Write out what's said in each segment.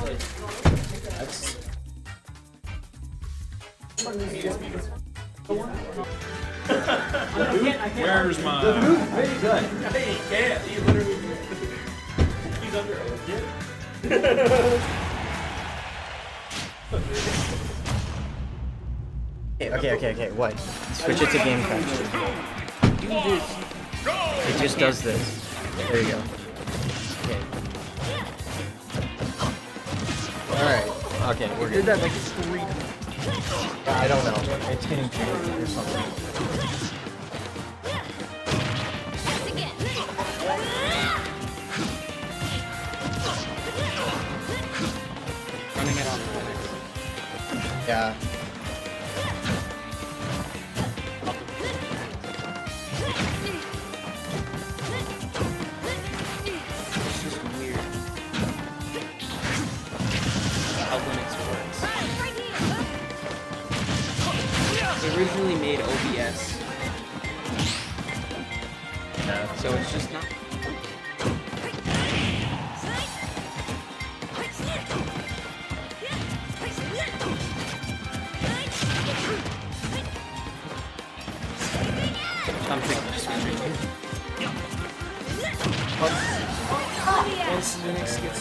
That's... Where's my... The move's very good. Hey, he can't. He literally... He's under Okay, what? Switch it to game crash. Do this. It just does this. There you go. Okay. Alright. Okay, we're good. Did that like 3 times. I don't know. It's getting changed or something. Running it off. Yeah. It's just weird. How Linux works. They originally made OBS. Yeah. So it's just not. I'm thinking of switching. Once Linux gets.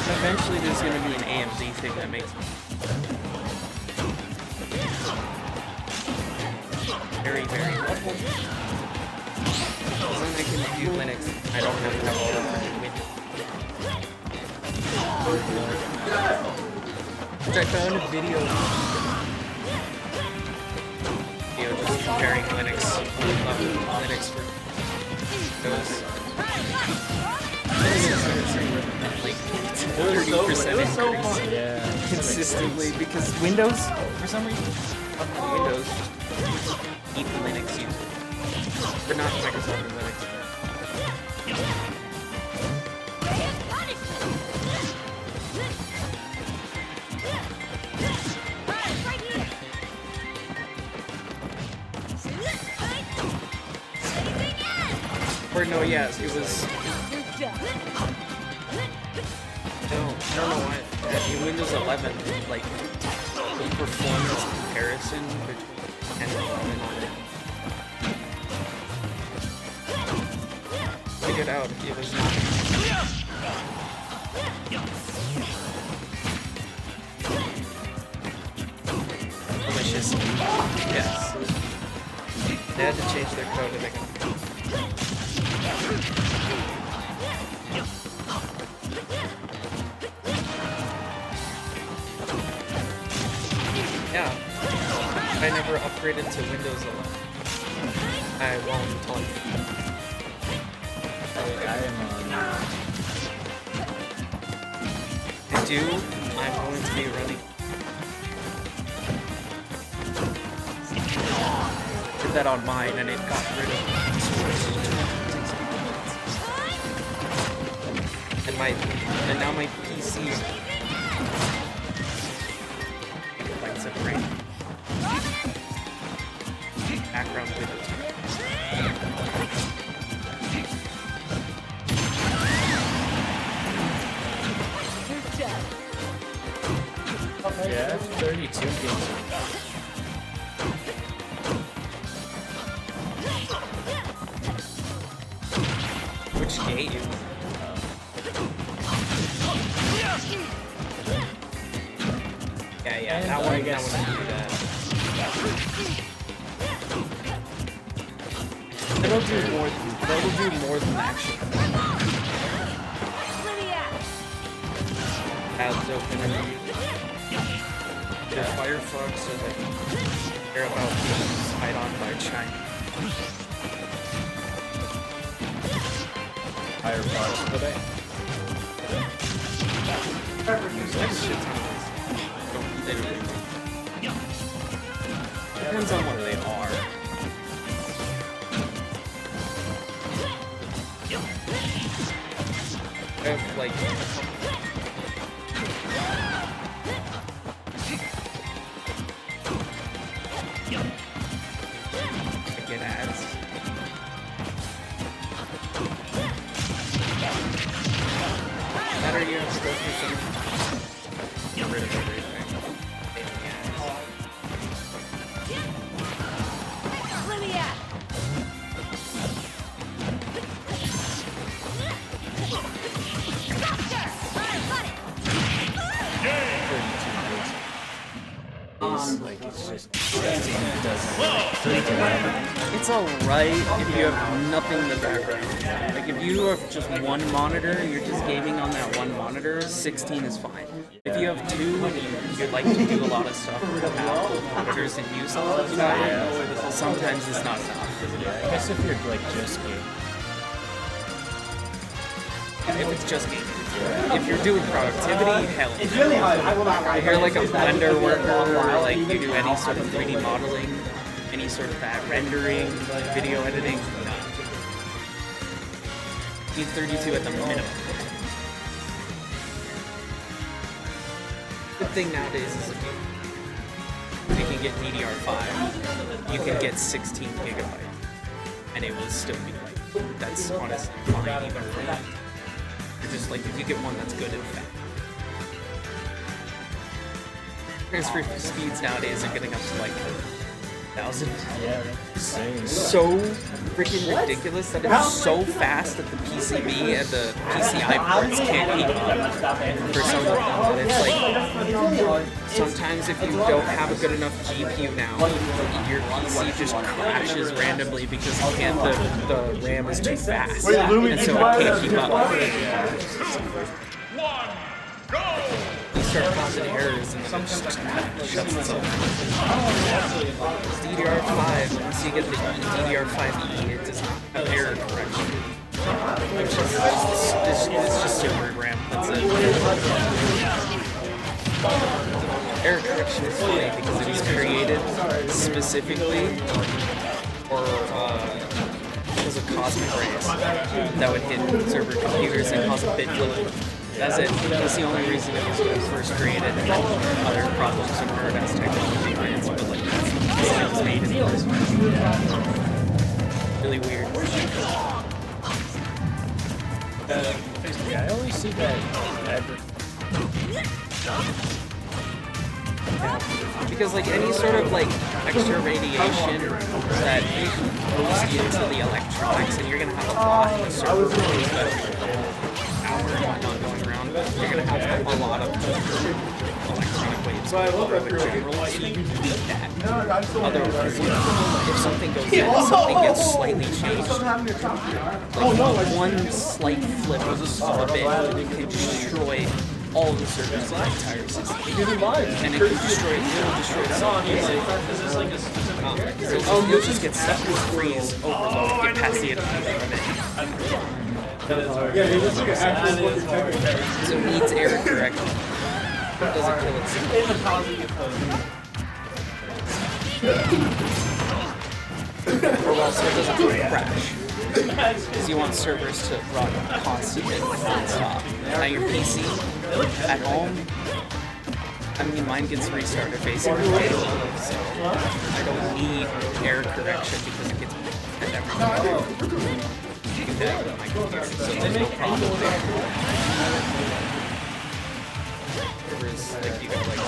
Eventually there's going to be an AMD thing that makes very, very helpful. As long as I can do Linux, I don't have to have all of Windows. Which I found a video just comparing Linux for Windows. Like 30% increase Yeah. consistently because Windows, for some reason, Windows just eat the Linux user. But not Microsoft and Linux. Or no, yes, it was. No, I don't know why. In Windows 11, like the performance comparison between 10 and 11 on it. Figured out it was not. Malicious. Yes. They had to change their code to make it. Yeah, I never upgraded to Windows 11. I won't until I am on... I do. I'm going to be running. Did that on mine and it got rid of and now my PC lights up right. Background windows. Yeah, 32 games. Which game? Yeah, that one I guess. That one do that. It'll do more than action. Tabs open and Firefox so they care about being spied on by China. Firefox today. Next shit ton of this. They don't really. Depends on what they are. I have like a couple. I get ads. where you have to go through some. Get rid of everything. Like it's just It's alright if you have nothing in the background. Like if you have just one monitor, you're just gaming on that one monitor, 16 is fine. If you have two and you'd like to do a lot of stuff without monitors and use all of that, sometimes it's not enough. I guess if you're like just gaming. If it's just gaming. If you're doing productivity, hell no. If you're like a Blender worker or like you do any sort of 3D modeling, any sort of that rendering, video editing, no. Need 32 at the minimum. The thing nowadays is if you can get DDR5, you can get 16 gigabyte, and it will still be like, that's honestly fine even for that. Just like if you get one that's good and fast. Transfer speeds nowadays are getting up to like 1,000. Yeah, that's insane. So freaking ridiculous that it's so fast that the PCB and the PCI ports can't keep up for some reason. It's like sometimes if you don't have a good enough GPU now, your PC just crashes randomly because it can't, the RAM is too fast, and so it can't keep up. You start causing errors and then it just shuts itself. DDR5, once you get the DDR5E, it does not have error correction. It's just silver RAM, that's it. Error correction is funny because it was created specifically for because of cosmic rays that would hit server computers and cause a bit flip. That's it. That's the only reason it was first created. Other problems occurred as technology advanced, but like that's how it was made in the first place. Really weird. Yeah, I always see that Because like any sort of like extra radiation that goes into the electronics, and you're gonna have a lot of server power and whatnot going around, you're gonna have a lot of electronic waves in general, so you need that. Otherwise, if something goes in, something gets slightly changed. Like one slight flip of a bit can destroy all the servers in the entire system. And it can destroy the system. You'll just get stuck with freeze, overload, get past the end of so it needs error correction. It doesn't kill itself. Or else it doesn't crash. Because you want servers to run constantly, non-stop. Now your PC at home, I mean, mine gets restarted basically daily, so I don't need error correction because it gets and everything. Do that with my computer, so there's no problem there. Servers, like you got like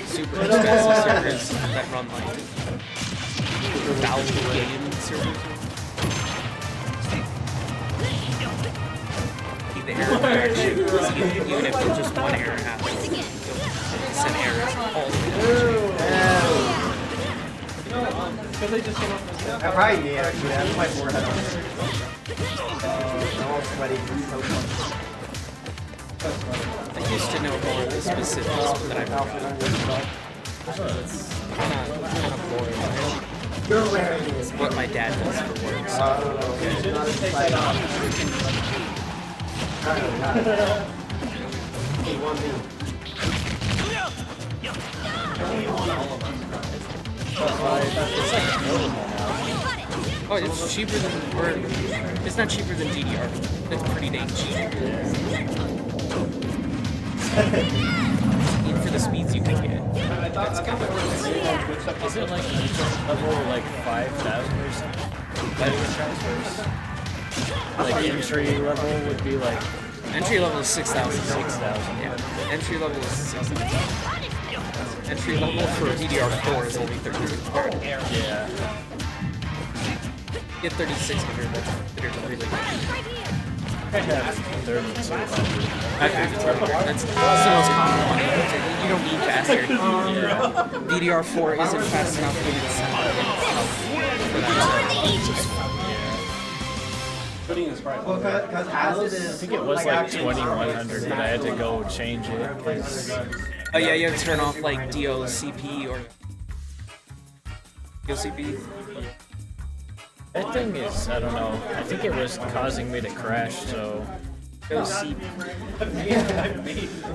super expensive servers that run like value game servers. The error correction, because even if just one error happens, you'll send errors all the way. I probably need actually. I have my forehead on. I'm all sweaty. I used to know more of the specifics, but then I forgot. It's kind of boring. It's what my dad does for work, so. Oh, it's cheaper than, or it's not cheaper than DDR. It's pretty dang cheap. Even for the speeds you can get. That's good. Is it like level like 5,000 or something? Like transfers? Like entry level would be like, I Entry level is 6,000. 6,000. Yeah. Entry level is 6,000. Entry level for DDR4 is only 3,200. Yeah. Get 3,600. That's really good. I have 3,200. That's the most common one. You don't need faster. Yeah. DDR4 isn't fast enough when it's for that. Well, because as it is, I think it was like 2,100, but I had to go change it. Oh yeah, you have to turn off like DOCP or DOCP. That thing is, I don't know, I think it was causing me to crash, so... DOCP.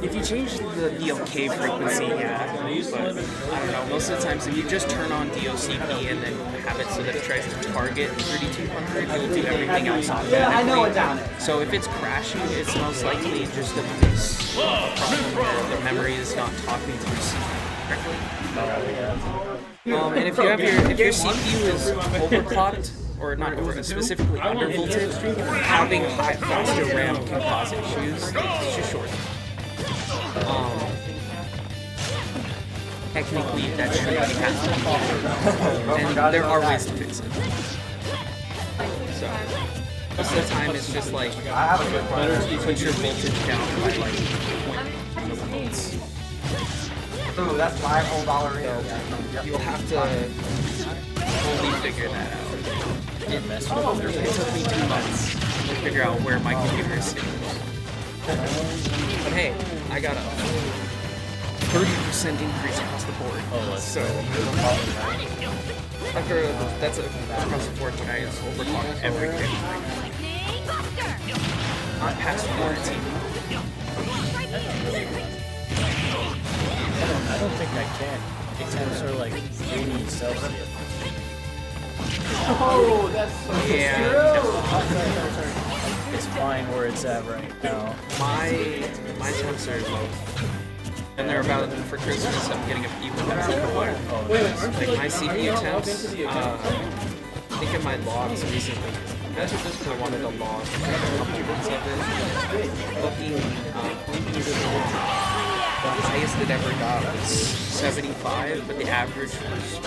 If you change the DLK frequency, yeah, but I don't know, most of the times if you just turn on DOCP and then have it so that it tries to target 3,200, it'll do everything else automatically. So if it's crashing, it's most likely just a problem where the memory is not talking to your CPU correctly. And if you have your CPU is overclocked, or not over, specifically undervolted, having faster RAM can cause issues. It's just short. Technically, that shouldn't be happening. And there are ways to fix it. So, most of the time it's just like, you put your voltage down by like 0.1 volts. Ooh, that's my whole $. You'll have to fully figure that out. It took me 2 months to figure out where my computer is sitting. But hey, I got a 30% increase across the board. Oh, so that's across the board. I just overclocked everything. Not past warranty. I don't think I can. The temps are like 80 Celsius. Oh, that's so Yeah. It's fine where it's at right now. My temps are low. And they're about, for Christmas, I'm getting a few of them. Like my CPU temps, I think in my logs recently, that's just because I wanted to log a couple bits of it. Looking, the highest it ever got was 75, but the average was...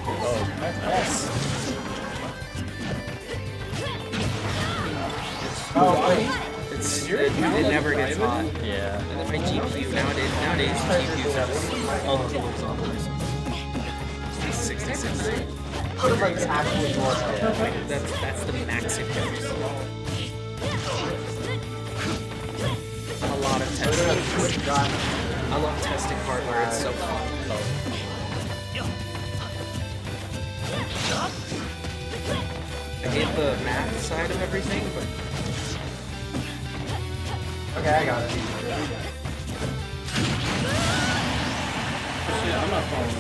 Oh, nice. It never gets hot. Yeah. And then my GPU nowadays GPUs have all the cooling on. 66. That's the max it goes. A lot of testing. I love testing hardware. It's so fun. I hate the math side of everything, but okay, I got it. Shit, I'm not following.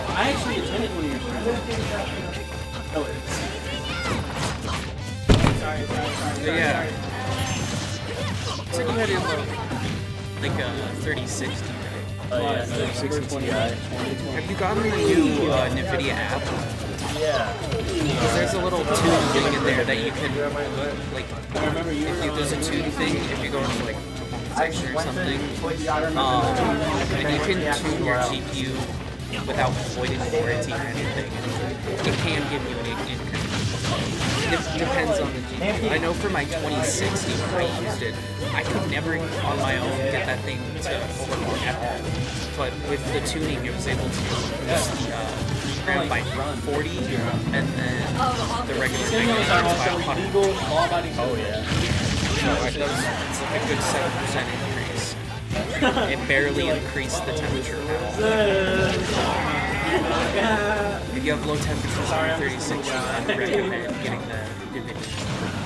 I actually attended one of your friends. Oh, sorry. but yeah. So you had like a 3060. Oh yeah, 3060 Ti. Have you gotten the new NVIDIA app? Yeah. Because there's a little tune thing in there that you can, like, there's a tune thing if you go into like section or something, and you can tune your GPU without voiding warranty or anything. It can give you an income. It depends on the GPU. I know for my 2060 when I used it, I could never on my own get that thing to overclock at all. But with the tuning, it was able to boost the RAM by 40, and then the regular thing is by 100. Oh yeah. So it's like a good 7% increase. It barely increased the temperature now. If you have low temperatures on your 3060, I would recommend getting the NVIDIA to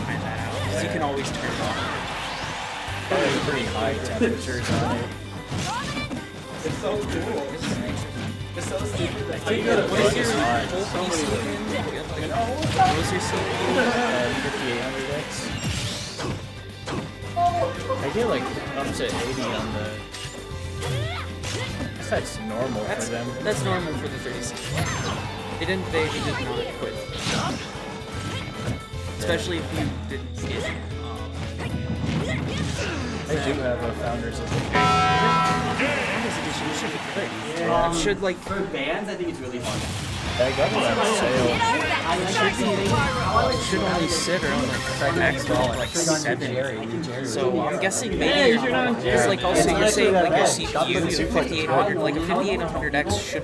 find that out. Because you can always turn it off. Probably pretty high temperatures on it. It's so cool. It's so stupid. I think the biggest hot. What was your CPU? 5800X. I get like up to 80 on the... That's normal for them. That's normal for the 3060. They did not quit. especially if you didn't get. I do have a Founders Edition. Founders edition should be good. It should like For bands, I think it's really hard. I got it on sale. should only sit around like maximum like 7. So I'm guessing maybe it's like also you're saying like your CPU, your 5800, like a 5800X should